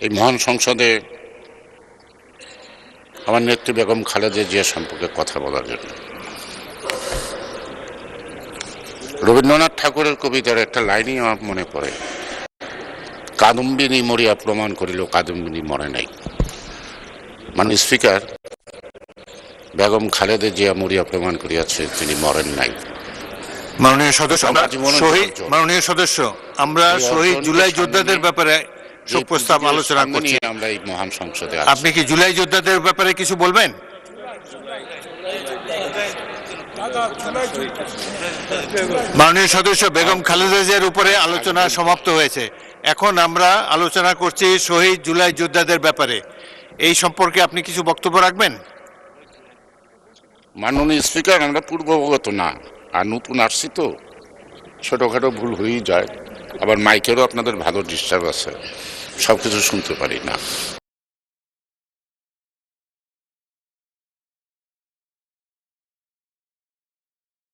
এই মহান সংসদে আমার নেত্রী বেগম খালেদা জিয়া সম্পর্কে কথা বলার জন্য। রবীন্দ্রনাথ ঠাকুরের কবিতার একটা লাইনই আমার মনে পড়ে, কাদম্বিনী মরিয়া প্রমাণ করিল কাদম্বিনী মরে নাই। মানে স্পিকার, বেগম খালেদা জিয়া মরিয়া প্রমাণ করিয়াছে তিনি মরেন নাই। মাননীয় সদস্য, মাননীয় সদস্য, আমরা শহীদ জুলাই যোদ্ধাদের ব্যাপারে শোক প্রস্তাব আলোচনা করছি। আমরা এই মহান সংসদে আপনি কি জুলাই যোদ্ধাদের ব্যাপারে কিছু বলবেন? মাননীয় সদস্য, বেগম খালেদা জিয়ার উপরে আলোচনা সমাপ্ত হয়েছে। এখন আমরা আলোচনা করছি শহীদ জুলাই যোদ্ধাদের ব্যাপারে। এই সম্পর্কে আপনি কিছু বক্তব্য রাখবেন? মাননীয় স্পিকার, আমরা পূর্ববগত না, আর নতুন আসছি তো ছোটোখাটো ভুল হয়েই যায়, আবার মাইকেরও আপনাদের ভালো ডিস্টার্ব আছে, সব কিছু শুনতে পারি না।